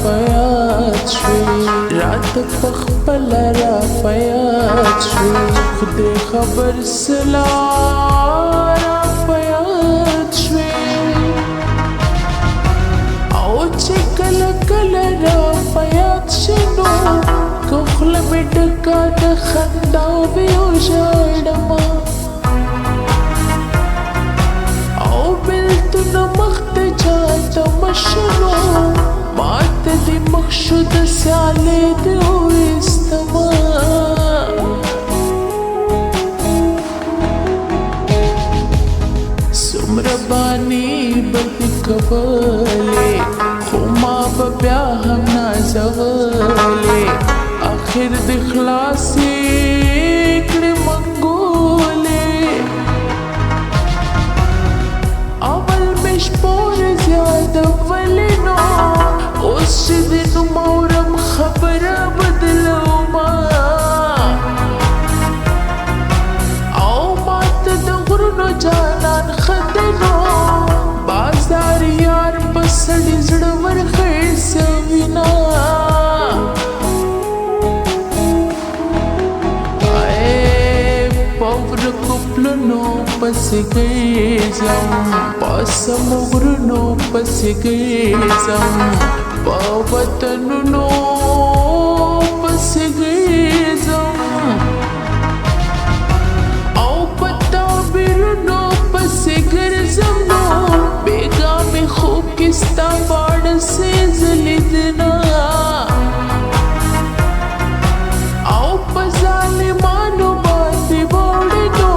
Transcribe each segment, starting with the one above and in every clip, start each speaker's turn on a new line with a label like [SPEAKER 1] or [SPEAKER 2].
[SPEAKER 1] فیاد شوی رات پخپل را فیاد شوی خدای خبر سلا را فیاد شوی او چې کله کله را فیاد شنو کخله مې ډکه د خندا وي او ژاړمه او بېلتونه مخ ته چاته مشنو ماته دې مخ شو د سیالۍ دې وایستمه څومره بانې به دې کولې خو ما به بیا هم نازولې آخر دې خلاصې کړې منګولې اول مې شپورې زیاتولې نو اوس چې دې نوموړم خبره بدلومه او ماته د غرونو جانان خدنو بازار یار په سړي زړه ورخېسوینه پلونو پسې ګرځم په سمو غرونو پسې ګرځم په وطنونو پسې ګرځم او په تعبیرونو پسې ګرځم نو بېګا مې خوب کې ستا باڼه سېزلیدنه او په ظالمانو باندې وړنو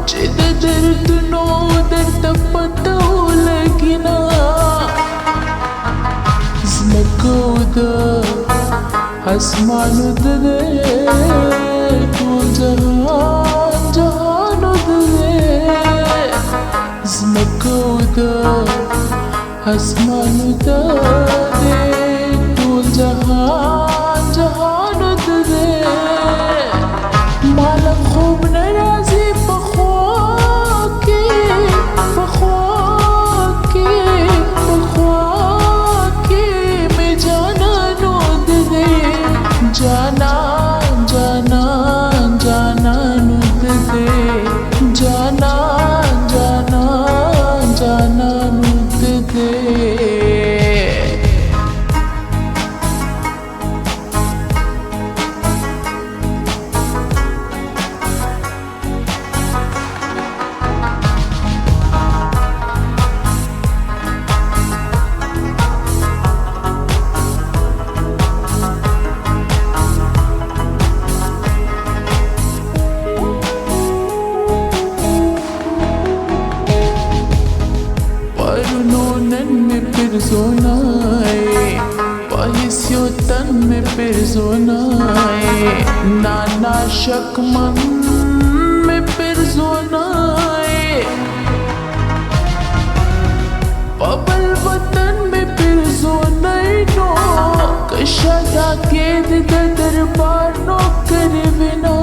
[SPEAKER 1] چې د دردونو درته پته ولګېنه ځمکو د اسمانو د دی ټول جهان جهانو د دی ځمکو د اسمانو د دی ټول جهان جهانو د دی ماله خوب نه راځي په خوا کې په خوا کې په خوا کې مې جانانو د دی جانان جانان جانانو د دی جانان جانان جانانو د دی Personae, pahisyo tan mein personae, nana shakman mein personae, pabal watan mein personae no, kashada ked da darbar no karvina,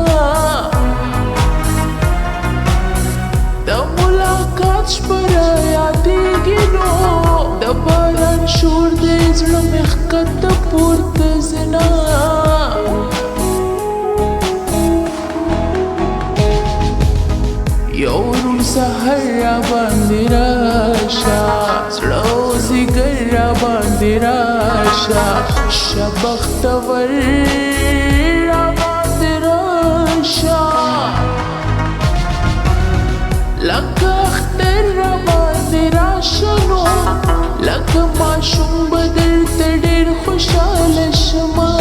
[SPEAKER 1] da mulaqat shpara yadegi no. د باران شور د زړه مې ښکته پورته ځنه یو روڼ سهار راباندې راشه زړه او ځیګر راباندې راشه شه بختور راباندې راشه لکه اختر راباندې راشه نو لکه ماشوم به درته ډېر خوشحاله شمه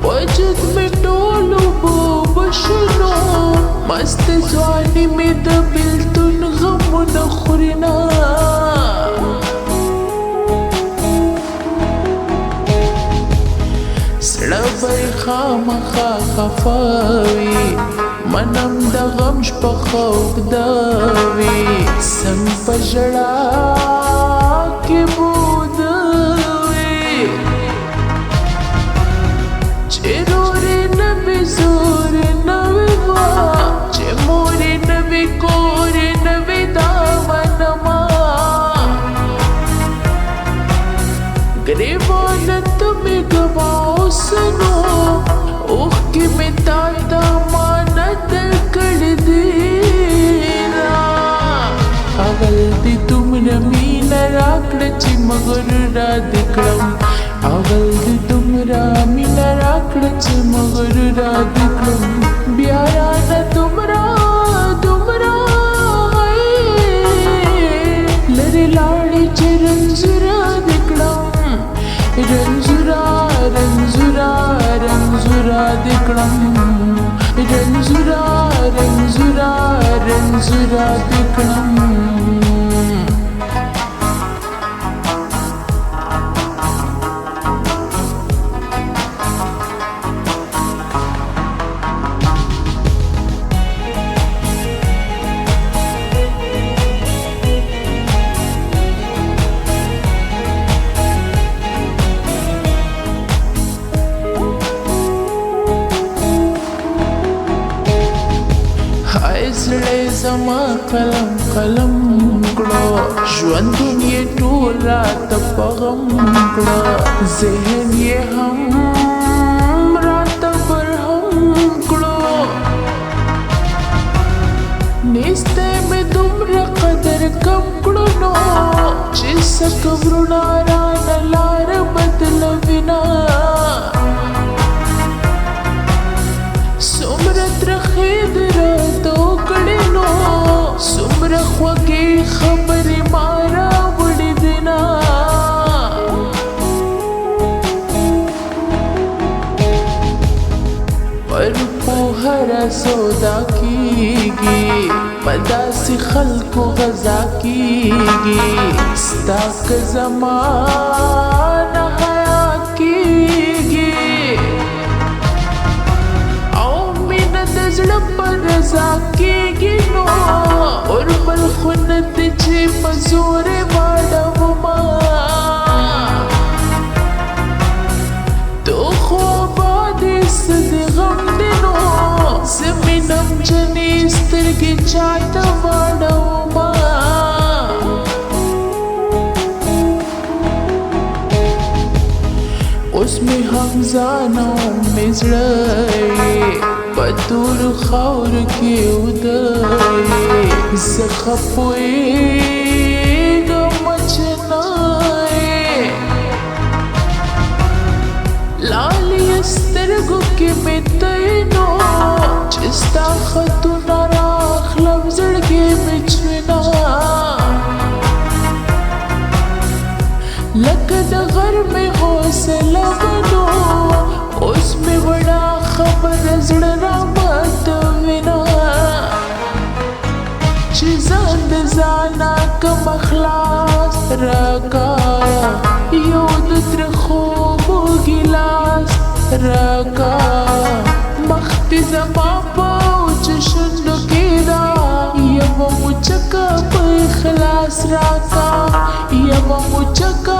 [SPEAKER 1] وجود مې ټول اوبه شنو مست ځواني مې د بېلتون غمونه خورینه زړه به یې خامخا خفه وي منم د غم شپه خوږده وي څنګ په ژړا کې بوده وي چې رور یې نه وي زور یې نه وي چې مور یې نه وي کور یې نه وي دا منمه गरीबान तुम्हें गवाओ सुनो ओह की मिताता मानत कर देना अवल्दी तुमरा मीन राकड़ची मगर राधिकड़म अवल्दी तुमरा मीन राकड़ची मगर राधिकड़म ब्यारा न तुमरा तुमरा लरे लाड़ी रंजुरा दिकड़म रंजुरा रंजुरा रंजुरा दिकड़म रंजुरा रंजुरा रंजुरा दिकड़म زړه زما قلم قلم کړه ژوندون یې ټول راته په غم کړه ذهن یې هم راته برهم کړه نیسته مې دومره قدر کم کړو نو چې څه کورونه رانه لار بدلوینه څومره ترخې सुमर ख्वगे खबर मारा बड़ी दिना पर पोहरा सौदा कीगी पदा से खल को गजा कीगी स्ताक ज़माना हया कीगी आओ मिनत ज़ड़ पर रज़ा कीगी नो और बल खुनत चे मजूरे वाड़वमा तो ख्वाबादी सद गम दिनो ज़मीनम जनी स्तिरगी चाहता वाड़वमा उसमें हमजानों में ज़ड़ाए बतूर खावर के उदय ज़ख़पोए मचनाए लाली अस्तरगु के मितनो चिस्ता खतु नाराख लफ्ज़ड़ के मिचना लकद घर में हौसला बनो उसमें बड़ा खबर ज़ड़ना मत विना चिज़ांद ज़ाना कम अखलास रका योद त्रिखोब गिलास रका मख्ती ज़मा पाउच शुन्नु कीदा यम मुचका पे खलास रका यम मुचका